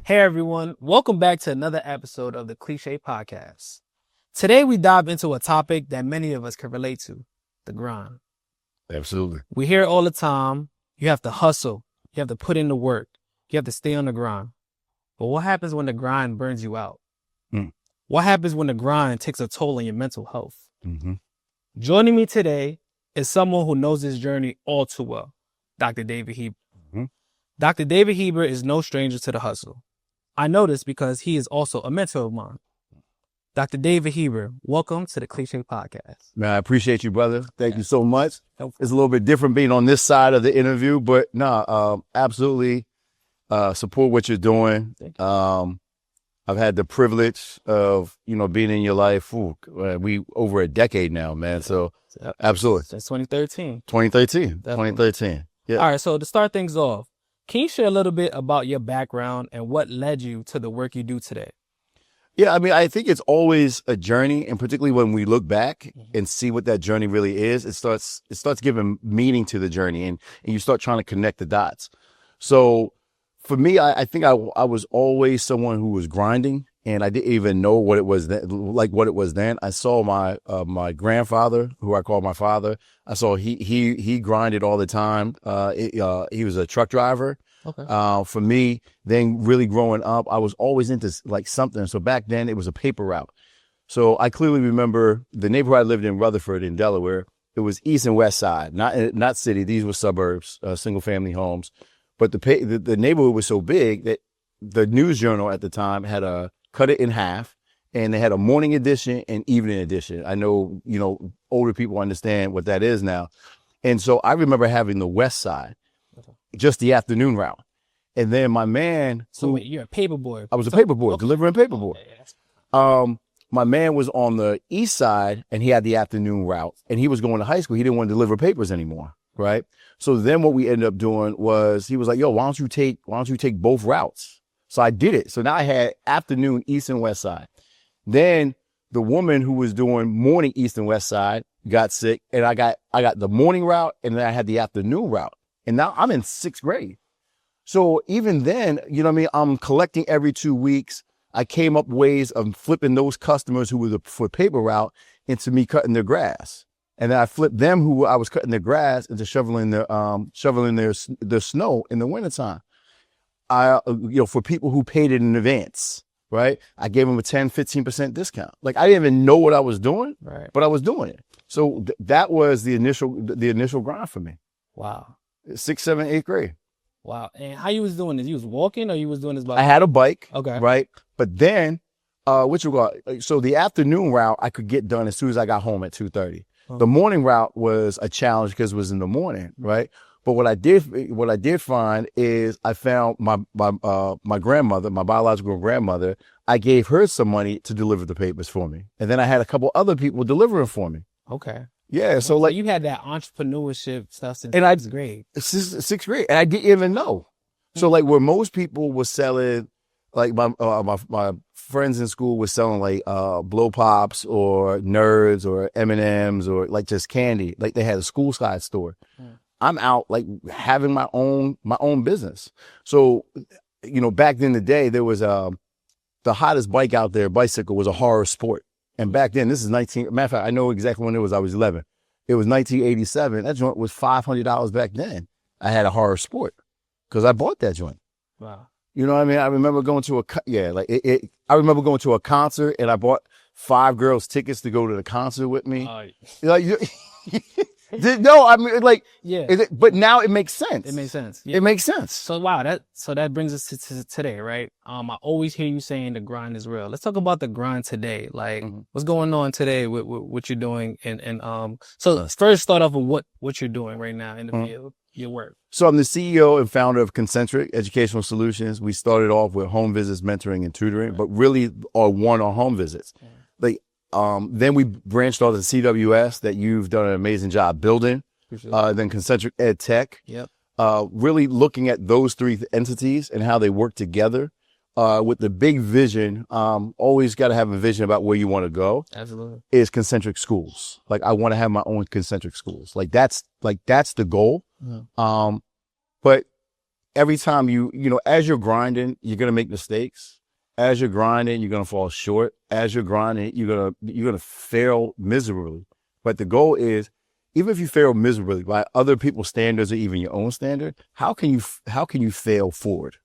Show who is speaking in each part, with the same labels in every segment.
Speaker 1: Hey everyone, welcome back to another episode of the Kliché Podcast. Today we dive into a topic that many of us can relate to, the grind.
Speaker 2: Absolutely.
Speaker 1: We hear it all the time, you have to hustle, you have to put in the work, you have to stay on the grind. But what happens when the grind burns you out? What happens when the grind takes a toll on your mental health? Joining me today is someone who knows this journey all too well, Dr. David Heiber. Dr. David Heiber is no stranger to the hustle. I know this because he is also a mentor of mine. Dr. David Heiber, welcome to the Kliché Podcast.
Speaker 2: Man, I appreciate you, brother. Thank you so much. It's a little bit different being on this side of the interview, but absolutely support what you're doing. I've had the privilege of, being in your life. We over a decade now, man. So absolutely.
Speaker 1: That's 2013.
Speaker 2: 2013. Yeah.
Speaker 1: All right. So to start things off, can you share a little bit about your background and what led you to the work you do today?
Speaker 2: Yeah, I mean, I think it's always a journey, and particularly when we look back and see what that journey really is, it starts giving meaning to the journey, and you start trying to connect the dots. So for me, I think I was always someone who was grinding, and I didn't even know what it was then. I saw my grandfather, who I call my father. I saw he grinded all the time. He was a truck driver.
Speaker 1: Okay.
Speaker 2: For me, then really growing up, I was always into like something. So back then it was a paper route. So I clearly remember the neighborhood I lived in, Rutherford in Delaware. It was East and West Side, not city. These were suburbs, single family homes. But the neighborhood was so big that the News Journal at the time had cut it in half, and they had a morning edition and evening edition. I know, older people understand what that is now. And so I remember having the West Side, just the afternoon route. And then my man.
Speaker 1: So wait, you're a paper boy.
Speaker 2: I was a paper boy, delivering paper boy. My man was on the East Side, and he had the afternoon route, and he was going to high school. He didn't want to deliver papers anymore. Right. So then what we ended up doing was he was like, yo, why don't you take both routes? So I did it. So now I had afternoon East and West Side. Then the woman who was doing morning East and West Side got sick, and I got the morning route, and then I had the afternoon route. And now I'm in 6th grade. So even then, I'm collecting every 2 weeks. I came up ways of flipping those customers who were for paper route into me cutting their grass. And then I flipped them who I was cutting their grass into shoveling their snow in the wintertime. For people who paid it in advance, right? I gave them a 10, 15% discount. Like I didn't even know what I was doing,
Speaker 1: right,
Speaker 2: but I was doing it. So that was the initial grind for me.
Speaker 1: Wow.
Speaker 2: 6th, 7th, 8th grade.
Speaker 1: Wow. And how you was doing this? You was walking or you was doing this by?
Speaker 2: I had a bike.
Speaker 1: Okay.
Speaker 2: Right. But then, so the afternoon route I could get done as soon as I got home at 2:30. The morning route was a challenge because it was in the morning. Right. But what I did find is I found my grandmother, my biological grandmother. I gave her some money to deliver the papers for me. And then I had a couple other people delivering for me.
Speaker 1: Okay.
Speaker 2: Yeah, so
Speaker 1: you had that entrepreneurship stuff since 6th grade.
Speaker 2: 6th grade, and I didn't even know. So like where most people were selling, like my friends in school were selling like blow pops or Nerds or M&Ms or like just candy, like they had a school side store. I'm out like having my own business. So back in the day there was the hottest bike out there, bicycle, was a horror sport. And back then, this is matter of fact, I know exactly when it was. I was 11. It was 1987. That joint was $500 back then. I had a horror sport because I bought that joint.
Speaker 1: Wow.
Speaker 2: You know what I mean? I remember going to I remember going to a concert, and I bought 5 girls tickets to go to the concert with me. No, I mean, like,
Speaker 1: yeah.
Speaker 2: But now it makes sense.
Speaker 1: It makes sense. Yeah.
Speaker 2: It makes sense.
Speaker 1: So wow, that brings us to today, right? I always hear you saying the grind is real. Let's talk about the grind today. Like, what's going on today with what you're doing, and so first start off with what you're doing right now in the field, your work.
Speaker 2: So I'm the CEO and founder of Concentric Educational Solutions. We started off with home visits, mentoring, and tutoring, but really are one-on-home visits. Then we branched off to CWS that you've done an amazing job building. Then Concentric Ed Tech.
Speaker 1: Yep.
Speaker 2: Really looking at those 3 entities and how they work together with the big vision. Always got to have a vision about where you want to go.
Speaker 1: Absolutely.
Speaker 2: Is concentric schools. Like I want to have my own concentric schools. That's the goal. But every time as you're grinding, you're going to make mistakes. As you're grinding, you're going to fall short. As you're grinding, you're going to fail miserably. But the goal is, even if you fail miserably by other people's standards or even your own standard, how can you fail forward?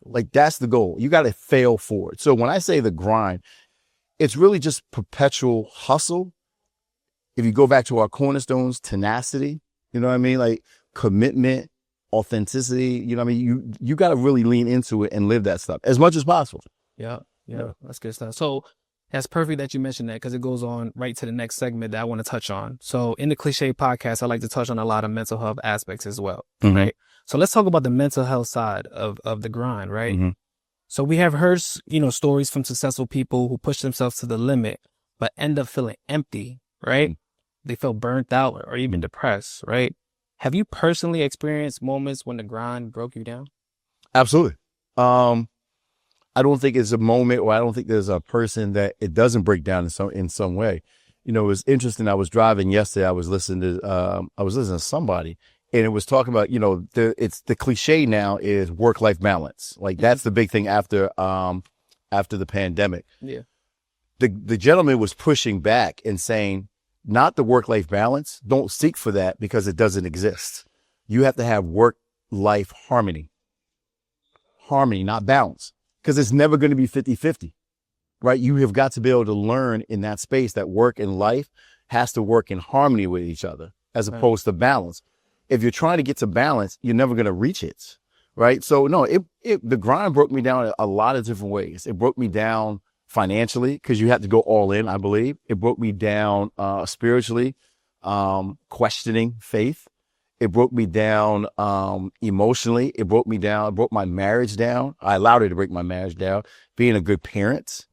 Speaker 2: Like, that's the goal. You got to fail forward. So when I say the grind, it's really just perpetual hustle. If you go back to our cornerstones, tenacity, you know what I mean? Like commitment, authenticity, you know what I mean? You got to really lean into it and live that stuff as much as possible.
Speaker 1: Yeah. That's good stuff. So that's perfect that you mentioned that, because it goes on right to the next segment that I want to touch on. So in the Kliché Podcast, I like to touch on a lot of mental health aspects as well, right? So let's talk about the mental health side of the grind, right? So we have heard, stories from successful people who push themselves to the limit, but end up feeling empty, right? They feel burnt out or even depressed, right? Have you personally experienced moments when the grind broke you down?
Speaker 2: Absolutely. I don't think it's a moment, or I don't think there's a person that it doesn't break down in some way. It was interesting. I was driving yesterday. I was listening to somebody, and it was talking about, it's the cliche now is work-life balance. Like, that's the big thing after the pandemic.
Speaker 1: Yeah.
Speaker 2: The gentleman was pushing back and saying, not the work-life balance. Don't seek for that, because it doesn't exist. You have to have work-life harmony. Harmony, not balance. Because it's never going to be 50-50, right? You have got to be able to learn in that space that work and life has to work in harmony with each other, as opposed to balance. If you're trying to get to balance, you're never going to reach it, right? So no, the grind broke me down a lot of different ways. It broke me down financially, because you have to go all in, I believe. It broke me down spiritually, questioning faith. It broke me down emotionally. It broke my marriage down. I allowed it to break my marriage down. Being a good parent.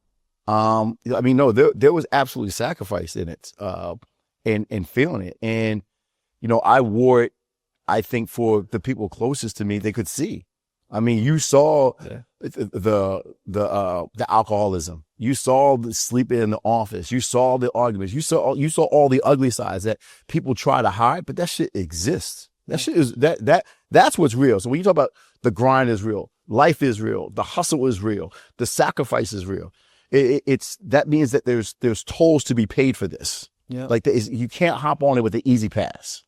Speaker 2: There was absolutely sacrifice in it, and feeling it. And, I wore it, I think, for the people closest to me, they could see. I mean, you saw the alcoholism. You saw the sleeping in the office. You saw the arguments. You saw all the ugly sides that people try to hide, but that shit exists. That shit is that's what's real. So when you talk about the grind is real, life is real, the hustle is real, the sacrifice is real. That means that there's tolls to be paid for this.
Speaker 1: Yeah.
Speaker 2: Like you can't hop on it with the easy pass.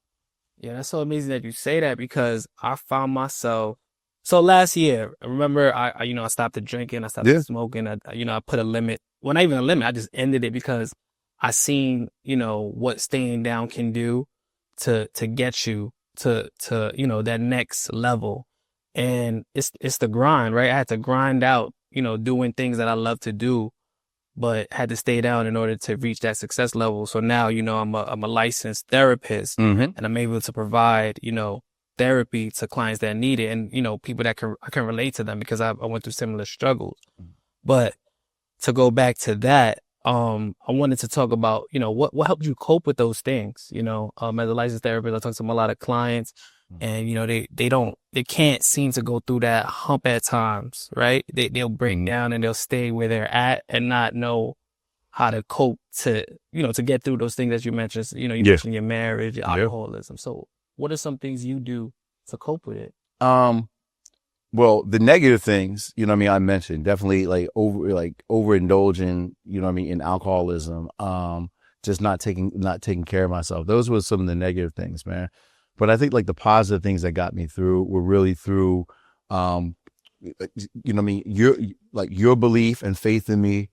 Speaker 1: Yeah, that's so amazing that you say that, because I found myself. So last year, remember, I stopped the drinking, I stopped the smoking. I put a limit. Well, not even a limit. I just ended it because I seen, what staying down can do to get you to that next level. And it's the grind, right? I had to grind out, doing things that I love to do, but had to stay down in order to reach that success level. So now, I'm a licensed therapist, and I'm able to provide, therapy to clients that need it, and people that I can relate to them, because I went through similar struggles. But to go back to that, I wanted to talk about what helped you cope with those things. As a licensed therapist, I talk to a lot of clients, and they can't seem to go through that hump at times, right? They'll break down and they'll stay where they're at and not know how to cope to get through those things that you mentioned. You mentioned your marriage, your alcoholism. So what are some things you do to cope with it?
Speaker 2: Well, the negative things, I mentioned definitely overindulging, in alcoholism, just not taking care of myself. Those were some of the negative things, man. But I think the positive things that got me through were really through, your belief and faith in me,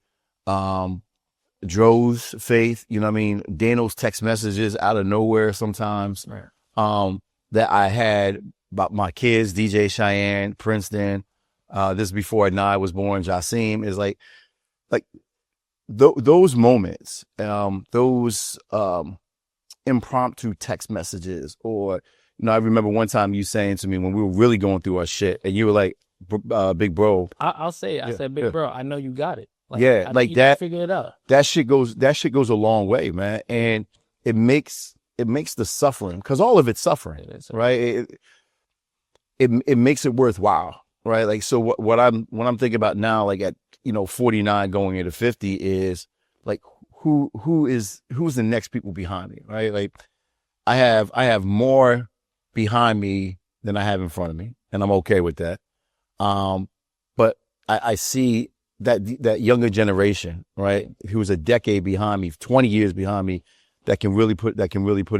Speaker 2: Dro's faith, Daniel's text messages out of nowhere sometimes.
Speaker 1: Right.
Speaker 2: That I had about my kids, DJ Cheyenne, Princeton, this before Nye was born, Jasim, is those moments, those impromptu text messages, or, I remember one time you saying to me when we were really going through our shit, and you were like, big bro.
Speaker 1: I said, big bro, I know you got it.
Speaker 2: That.
Speaker 1: Figure it out.
Speaker 2: That shit goes a long way, man. And it makes the suffering, because all of it's suffering, right? It makes it worthwhile, right? So what I'm thinking about now, at 49 going into 50, is who's the next people behind me, right? I have more behind me than I have in front of me. and I'm okay with that. But I see that younger generation, right, who's a decade behind me, 20 years behind me, that can really put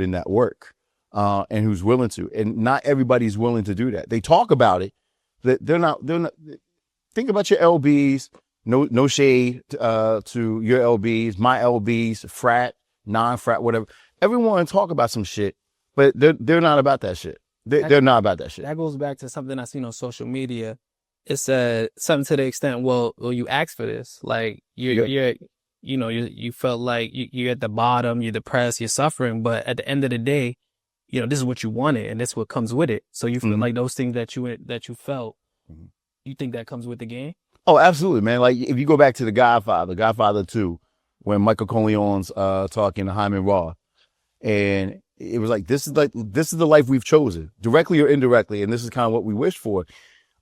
Speaker 2: in that work, and who's willing to. And not everybody's willing to do that. They talk about it. They're not. Think about your LBs. No shade to your LBs, my LBs, frat, non-frat, whatever. Everyone talk about some shit, but they're not about that shit. They're not about that shit.
Speaker 1: That goes back to something I seen on social media. It said something to the extent, well, you asked for this. Like you felt like you're at the bottom, you're depressed, you're suffering, but at the end of the day, this is what you wanted, and this is what comes with it. So you feel like those things that you felt, you think that comes with the game?
Speaker 2: Oh, absolutely, man. Like if you go back to The Godfather 2, when Michael Corleone's talking to Hyman Raw, and it was like, this is the life we've chosen, directly or indirectly, and this is kind of what we wished for.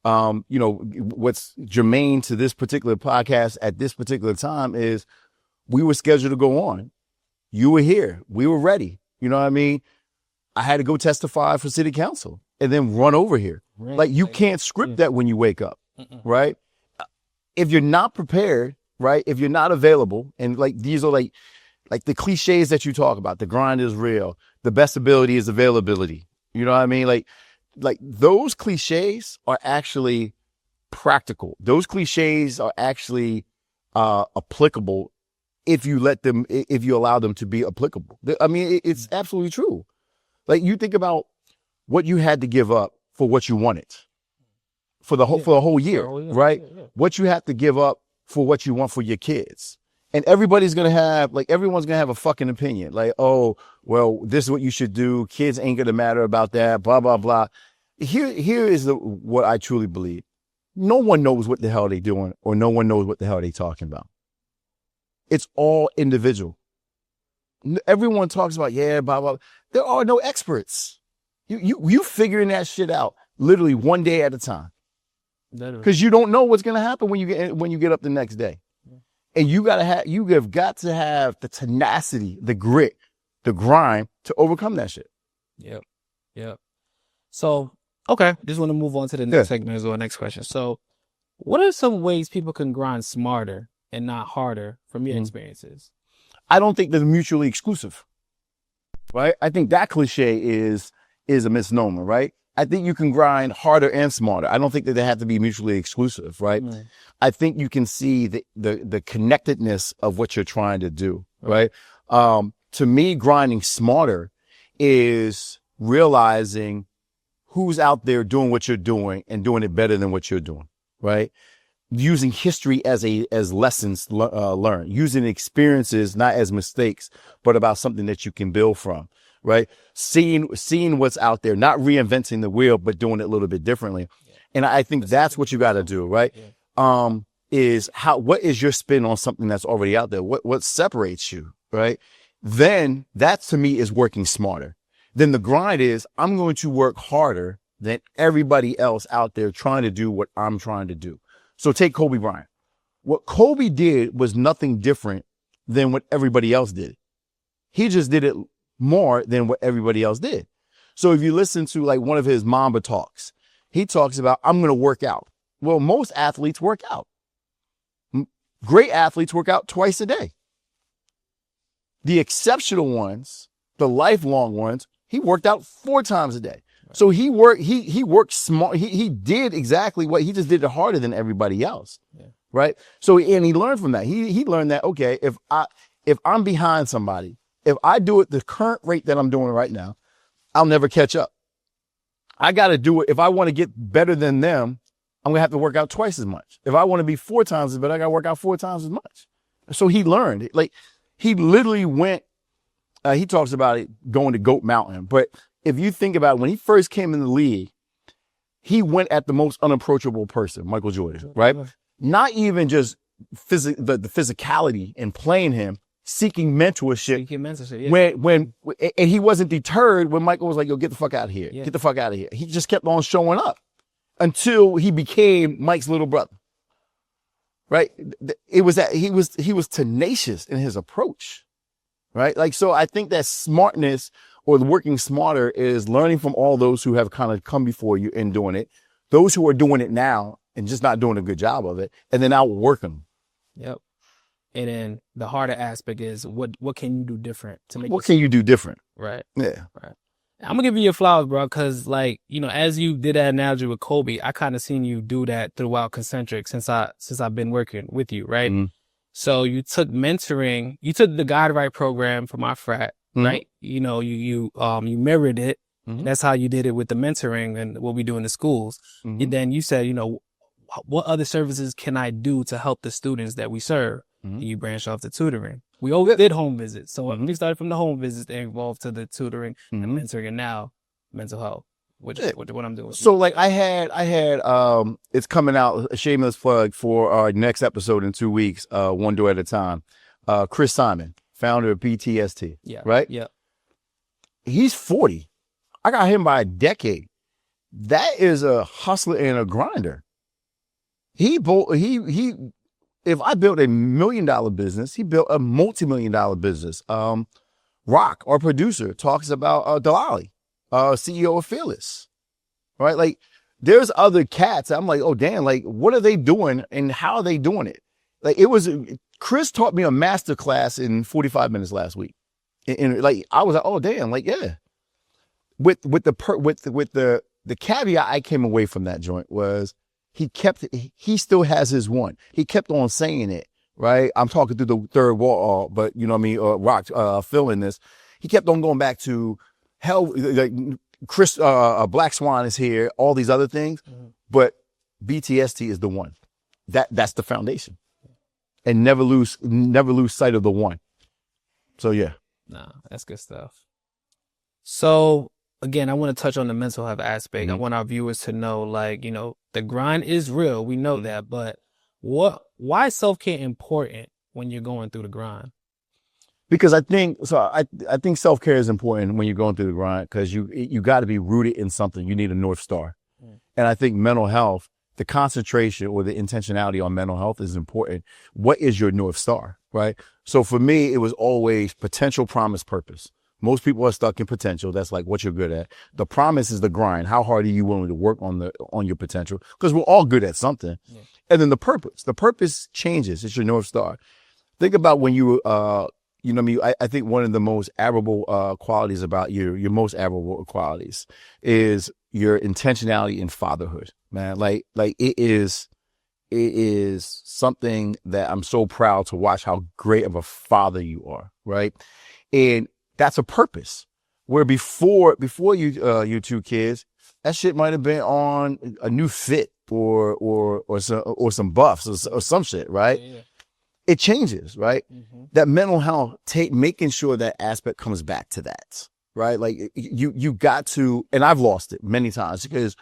Speaker 2: What's germane to this particular podcast at this particular time is we were scheduled to go on. You were here. We were ready. You know what I mean? I had to go testify for city council and then run over here. Right. Like you can't script that when you wake up, right? If you're not prepared, right? If you're not available, and like these are like the cliches that you talk about, the grind is real. The best ability is availability. You know what I mean? Like those cliches are actually practical. Those cliches are actually applicable if you allow them to be applicable. I mean, it's absolutely true. Like you think about what you had to give up for what you wanted for the whole year, right? Yeah. What you have to give up for what you want for your kids. And everyone's going to have a fucking opinion. Like, oh, well, this is what you should do. Kids ain't going to matter about that, blah, blah, blah. Here is what I truly believe. No one knows what the hell they're doing, or no one knows what the hell they're talking about. It's all individual. Everyone talks about, yeah, blah, blah. There are no experts. You figuring that shit out literally one day at a time. Because you don't know what's going to happen when you get up the next day. And you have got to have the tenacity, the grit, the grind to overcome that shit.
Speaker 1: Yep. So, okay, just want to move on to the next segment or next question. So, what are some ways people can grind smarter and not harder from your experiences?
Speaker 2: I don't think they're mutually exclusive, right? I think that cliche is a misnomer, right? I think you can grind harder and smarter. I don't think that they have to be mutually exclusive, right? I think you can see the connectedness of what you're trying to do, right? To me, grinding smarter is realizing who's out there doing what you're doing and doing it better than what you're doing, right? Using history as lessons learned, using experiences not as mistakes, but about something that you can build from, right? Seeing what's out there, not reinventing the wheel, but doing it a little bit differently. And I think that's what you got to do, right? What is your spin on something that's already out there? What separates you, right? Then that to me is working smarter. Then the grind is, I'm going to work harder than everybody else out there trying to do what I'm trying to do. So take Kobe Bryant. What Kobe did was nothing different than what everybody else did. He just did it more than what everybody else did. So if you listen to like one of his Mamba talks, he talks about, I'm going to work out. Well, most athletes work out. Great athletes work out twice a day. The exceptional ones, the lifelong ones, he worked out 4 times a day. So he worked smart. He did exactly what he just did it harder than everybody else. Right. So, and he learned from that. He learned that, okay, if I'm behind somebody, if I do it the current rate that I'm doing right now, I'll never catch up. I got to do it. If I want to get better than them, I'm going to have to work out twice as much. If I want to be 4 times as better, I got to work out 4 times as much. So he learned, like he literally went, he talks about it going to Goat Mountain. But if you think about it, when he first came in the league, he went at the most unapproachable person, Michael Jordan, right? Not even just the physicality and playing him, seeking mentorship. And he wasn't deterred when Michael was like, yo, get the fuck out of here. Get the fuck out of here. He just kept on showing up until he became Mike's little brother. Right? It was that he was tenacious in his approach. Right? Like, so I think that smartness or working smarter is learning from all those who have kind of come before you and doing it, those who are doing it now and just not doing a good job of it, and then outworking them.
Speaker 1: Yep. And then the harder aspect is what can you do different to make
Speaker 2: What can you do different?
Speaker 1: Right.
Speaker 2: Yeah.
Speaker 1: Right. I'm gonna give you your flowers, bro, because like, as you did that analogy with Kobe, I kind of seen you do that throughout Concentric since I've been working with you, right?
Speaker 2: Mm-hmm.
Speaker 1: So you took mentoring, you took the Guide Right program from our frat, right? You mirrored it.
Speaker 2: Mm-hmm.
Speaker 1: That's how you did it with the mentoring and what we do in the schools.
Speaker 2: Mm-hmm.
Speaker 1: And then you said, what other services can I do to help the students that we serve?
Speaker 2: Mm-hmm.
Speaker 1: And you branched off to tutoring. We always did home visits. So we started from the home visits, they evolved to the tutoring and mentoring, and now mental health, which is what I'm doing.
Speaker 2: So like I had it's coming out, a shameless plug for our next episode in 2 weeks, One Door at a Time. Chris Simon, founder of PTSD.
Speaker 1: Yeah.
Speaker 2: Right?
Speaker 1: Yeah.
Speaker 2: He's 40. I got him by a decade. That is a hustler and a grinder. If I built $1 million business, he built a multi-million-dollar business. Rock, our producer, talks about Delali, CEO of Fearless, right? Like, there's other cats. I'm like, oh, damn, like, what are they doing and how are they doing it? Like, Chris taught me a master class in 45 minutes last week. And like, I was like, oh, damn, like, yeah. With the caveat I came away from that joint was, he still has his one. He kept on saying it, right? I'm talking through the third wall, but you know what I mean? Rock, feeling this. He kept on going back to hell, like Chris, Black Swan is here, all these other things, but BTST is the one. That's the foundation. And never lose sight of the one. So yeah.
Speaker 1: Nah, that's good stuff. So again, I want to touch on the mental health aspect. I want our viewers to know, like, the grind is real. We know that, but why is self-care important when you're going through the grind?
Speaker 2: Because I think self-care is important when you're going through the grind, because you got to be rooted in something. You need a North Star. And I think mental health, the concentration or the intentionality on mental health is important. What is your North Star, right? So for me, it was always potential, promise, purpose. Most people are stuck in potential. That's like what you're good at. The promise is the grind. How hard are you willing to work on your potential? Because we're all good at something. Yeah. And then the purpose changes. It's your North Star. Think about when you, I think one of the most admirable qualities about your most admirable qualities is your intentionality in fatherhood, man. Like it is something that I'm so proud to watch how great of a father you are, right? And that's a purpose. Where before you two kids, that shit might have been on a new fit or some buffs or some shit, right? Yeah. It changes, right? That mental health, making sure that aspect comes back to that, right? Like you got to, and I've lost it many times because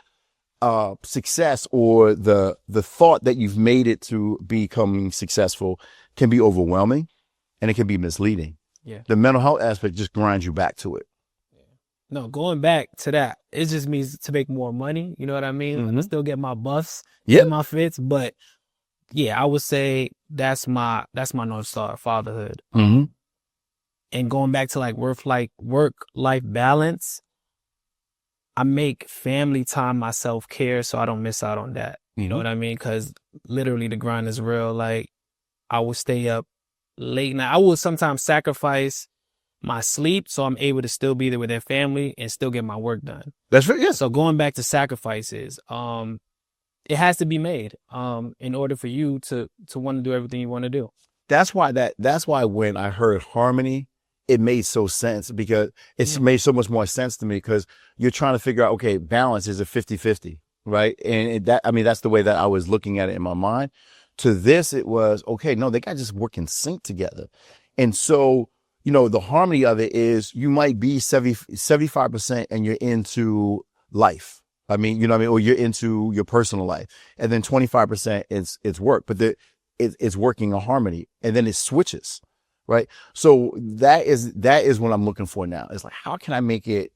Speaker 2: success or the thought that you've made it to becoming successful can be overwhelming and it can be misleading. Yeah. The mental health aspect just grinds you back to it.
Speaker 1: Yeah. No, going back to that, it just means to make more money. You know what I mean? I still get my buffs, get my fits, but yeah, I would say that's my North Star, fatherhood. And going back to like work-life balance, I make family time my self-care so I don't miss out on that. You know what I mean? Because literally the grind is real. Like, I will stay up late night. I will sometimes sacrifice my sleep so I'm able to still be there with their family and still get my work done.
Speaker 2: That's right. Yeah.
Speaker 1: So going back to sacrifices, it has to be made in order for you to want to do everything you want to do.
Speaker 2: That's why when I heard harmony, it made so sense, because it's made so much more sense to me, because you're trying to figure out, okay, balance is a 50-50, right? And that's the way that I was looking at it in my mind. To this, it was, okay, no, they got to just work in sync together. And so, the harmony of it is you might be 75% and you're into life. I mean, or you're into your personal life. And then 25% it's work, but it's working in harmony. And then it switches, right? So that is what I'm looking for now. It's like, how can I make it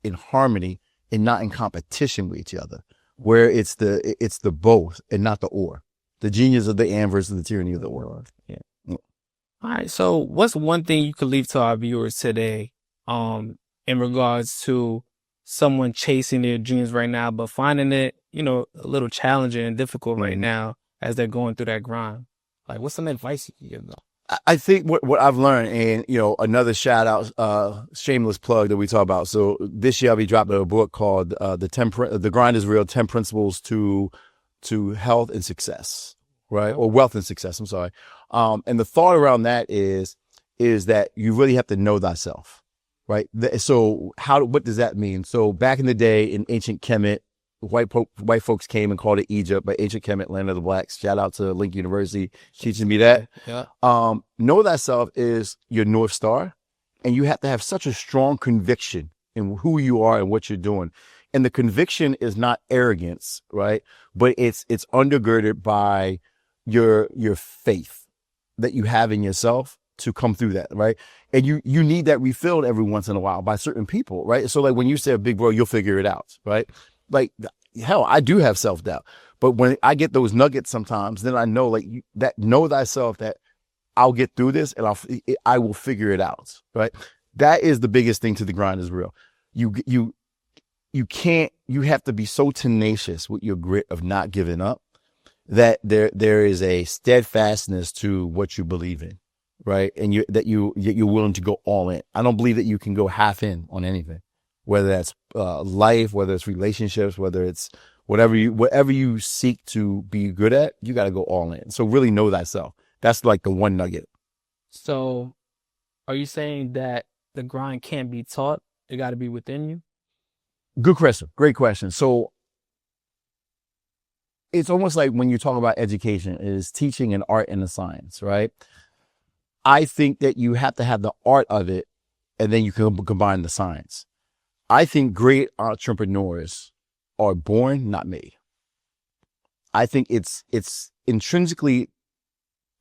Speaker 2: in harmony and not in competition with each other? Where it's the both and not the or. The genius of the and versus the tyranny of the or. Yeah.
Speaker 1: All right. So what's one thing you could leave to our viewers today, in regards to someone chasing their dreams right now, but finding it, you know, a little challenging and difficult right now as they're going through that grind? Like, what's some advice you give them?
Speaker 2: I think what I've learned, and you know, another shout out, shameless plug that we talk about. So this year I'll be dropping a book called The Grind is Real: 10 Principles to Health and Success, right? Or Wealth and Success. I'm sorry. And the thought around that is that you really have to know thyself, right? So what does that mean? So back in the day in ancient Kemet, white folks came and called it Egypt, but ancient Kemet, land of the blacks. Shout out to Link University teaching me that.
Speaker 1: Yeah.
Speaker 2: Know thyself is your North Star, and you have to have such a strong conviction in who you are and what you're doing. And the conviction is not arrogance, right? But it's undergirded by your faith that you have in yourself to come through that, right? And you need that refilled every once in a while by certain people, right? So like when you say, big bro, you'll figure it out, right? Like, hell, I do have self-doubt, but when I get those nuggets sometimes, then I know, like, that know thyself, that I'll get through this and I will figure it out, right? That is the biggest thing to the grind is real. You have to be so tenacious with your grit of not giving up that there is a steadfastness to what you believe in, right? And you're willing to go all in. I don't believe that you can go half in on anything. Whether that's life, whether it's relationships, whether it's whatever you seek to be good at, you got to go all in. So really know thyself. That's like the one nugget.
Speaker 1: So are you saying that the grind can't be taught? It got to be within you?
Speaker 2: Good question. Great question. So it's almost like when you talk about education, it is teaching an art and a science, right? I think that you have to have the art of it, and then you can combine the science. I think great entrepreneurs are born, not made. I think it's intrinsically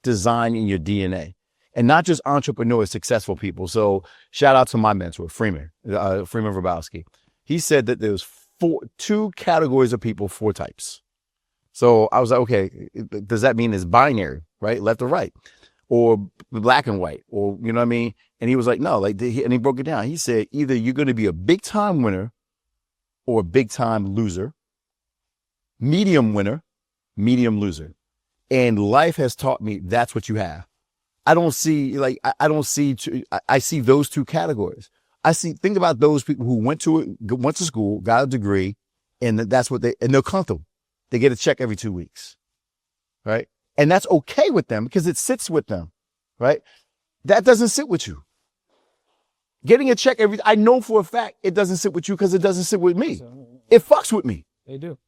Speaker 2: designed in your DNA, and not just entrepreneurs, successful people. So shout out to my mentor, Freeman Rabowski. He said that there's two categories of people, 4 types. So I was like, okay, does that mean it's binary, right? Left or right, or black and white, or, you know what I mean? And he was like, no, and he broke it down. He said, either you're going to be a big time winner or a big time loser, medium winner, medium loser. And life has taught me that's what you have. I see those 2 categories. Think about those people who went to school, got a degree, and that's what and they're comfortable. They get a check every 2 weeks, right? And that's okay with them because it sits with them, right? That doesn't sit with you. Getting a check I know for a fact it doesn't sit with you because it doesn't sit with me. It fucks with me.
Speaker 1: They do.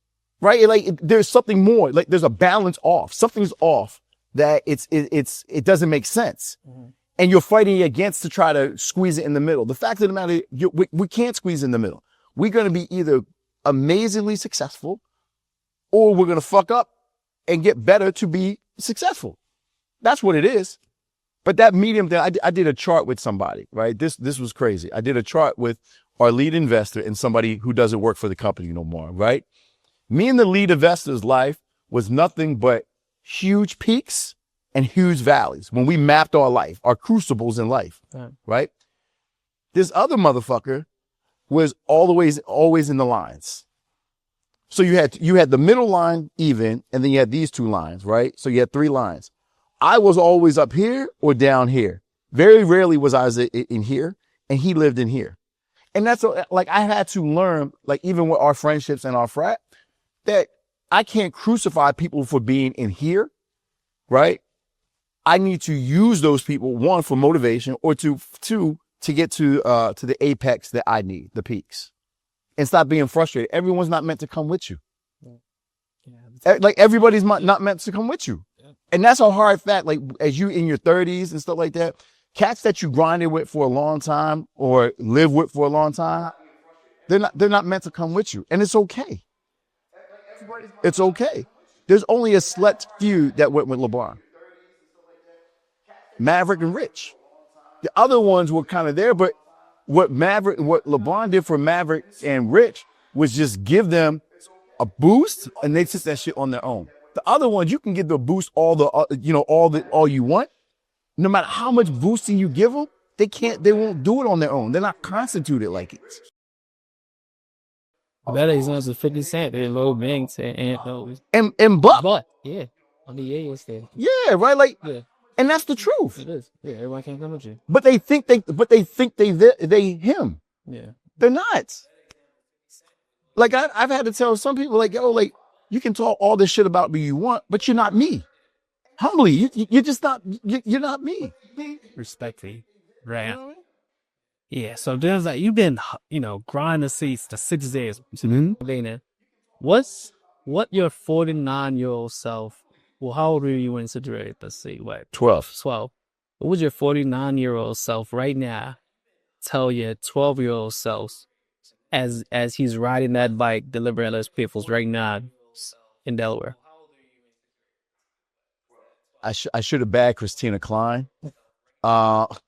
Speaker 2: Right? There's something more. Like there's a balance off. Something's off that it doesn't make sense. Mm-hmm. And you're fighting against to try to squeeze it in the middle. The fact of the matter, we can't squeeze in the middle. We're going to be either amazingly successful or we're going to fuck up and get better to be successful. That's what it is. But that medium there, I did a chart with somebody, right? This was crazy. I did a chart with our lead investor and somebody who doesn't work for the company no more, right? Me and the lead investor's life was nothing but huge peaks and huge valleys when we mapped our life, our crucibles in life, right? This other motherfucker was always in the lines. So you had the middle line even, and then you had these 2 lines, right? So you had 3 lines. I was always up here or down here. Very rarely was I in here, and he lived in here. And that's like, I had to learn, like, even with our friendships and our frat, that I can't crucify people for being in here, right? I need to use those people, 1, for motivation, or 2, to get to the apex that I need, the peaks, and stop being frustrated. Everyone's not meant to come with you. Yeah, like everybody's not meant to come with you. Yeah. And that's a hard fact. Like as you in your 30s and stuff like that, cats that you grinded with for a long time or live with for a long time, they're not meant to come with you. And it's okay. It's okay. There's only a select few that went with LeBron. Maverick and Rich. The other ones were kind of there, but what LeBron did for Maverick and Rich was just give them a boost, and they took that shit on their own. The other ones, you can give the boost all you want. No matter how much boosting you give them, they won't do it on their own. They're not constituted like it.
Speaker 1: Better he's on some 50 Cent, and Lil Banks,
Speaker 2: And Buck.
Speaker 1: but yeah, on the yeah stand.
Speaker 2: Yeah, right. Like,
Speaker 1: Yeah,
Speaker 2: and that's the truth.
Speaker 1: it is. Yeah, everyone can't come with you.
Speaker 2: But they think they him.
Speaker 1: Yeah,
Speaker 2: They're not. Like I've had to tell some people, like, yo, like, you can talk all this shit about me you want, but you're not me. Humbly, you're just not. You're not me.
Speaker 1: respectfully, right? You know what I mean? Yeah. So there's like you've been, grinding the seats the 6 days. Mm-hmm. What your 49-year-old self? Well, how old were you when situated? Let's see, what
Speaker 2: 12.
Speaker 1: 12. What would your 49-year-old self right now tell your 12-year-old self as he's riding that bike delivering those peoples right now in Delaware?
Speaker 2: I should have bagged Christina Klein, because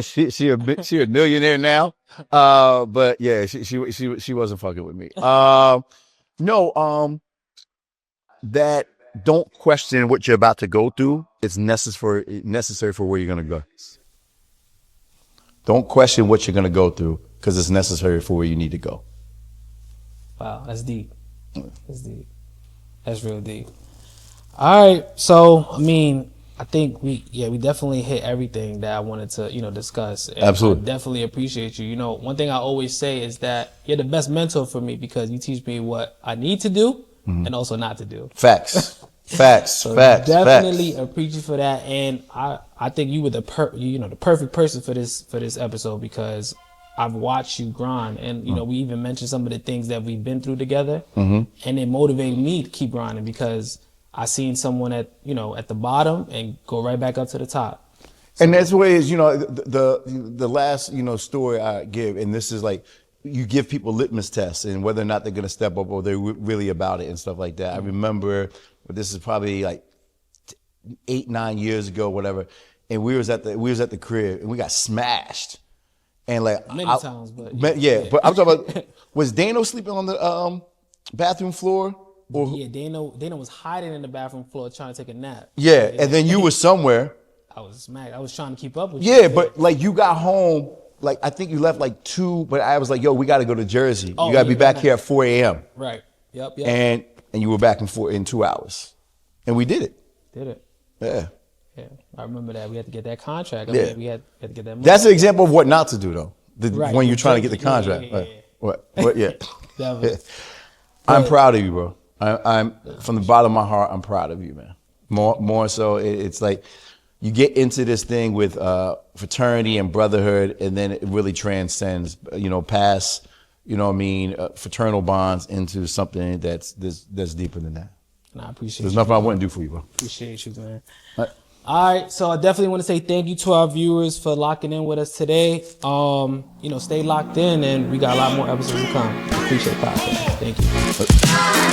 Speaker 2: she a millionaire now. But yeah, she wasn't fucking with me. That don't question what you're about to go through. It's necessary for where you're gonna go. Don't question what you're gonna go through because it's necessary for where you need to go.
Speaker 1: Wow, that's deep. That's deep. That's real deep. All right, so I mean, I think we definitely hit everything that I wanted to discuss. And
Speaker 2: Absolutely,
Speaker 1: I definitely appreciate you. One thing I always say is that you're the best mentor for me because you teach me what I need to do and also not to do.
Speaker 2: Facts.
Speaker 1: So definitely appreciate you for that, and I think you were the perfect person for this episode because I've watched you grind, and we even mentioned some of the things that we've been through together, and it motivated me to keep grinding because I seen someone at the bottom and go right back up to the top. So,
Speaker 2: and that's the way is the last story I give, and this is like you give people litmus tests and whether or not they're gonna step up or they're really about it and stuff like that. I remember this is probably like 8-9 years ago, whatever, and we was at the crib and we got smashed. And like
Speaker 1: many times, but
Speaker 2: but I'm talking about, was Dano sleeping on the bathroom floor?
Speaker 1: Yeah, Dano was hiding in the bathroom floor trying to take a nap.
Speaker 2: Yeah, and then you were somewhere.
Speaker 1: I was smacked. I was trying to keep up with you.
Speaker 2: Yeah, but like you got home, like I think you left like 2, but I was like, yo, we got to go to Jersey. You got to be back here at 4 a.m.
Speaker 1: Right. Yep.
Speaker 2: And you were back in 2 hours, and we did it. Yeah.
Speaker 1: Yeah, I remember that. We had to get that contract.
Speaker 2: Yeah.
Speaker 1: We had to get that money.
Speaker 2: That's an example of what not to do, though.
Speaker 1: Right.
Speaker 2: When you're trying to get the contract.
Speaker 1: Yeah.
Speaker 2: What? Yeah.
Speaker 1: Definitely.
Speaker 2: I'm proud of you, bro. I'm from the bottom of my heart. I'm proud of you, man. More so, it's like you get into this thing with fraternity and brotherhood, and then it really transcends, past, fraternal bonds into something that's deeper than that.
Speaker 1: And I appreciate.
Speaker 2: There's nothing I wouldn't do for you, bro.
Speaker 1: Appreciate you, man. All right, so I definitely want to say thank you to our viewers for locking in with us today. Stay locked in, and we got a lot more episodes to come. Appreciate the podcast. Thank you.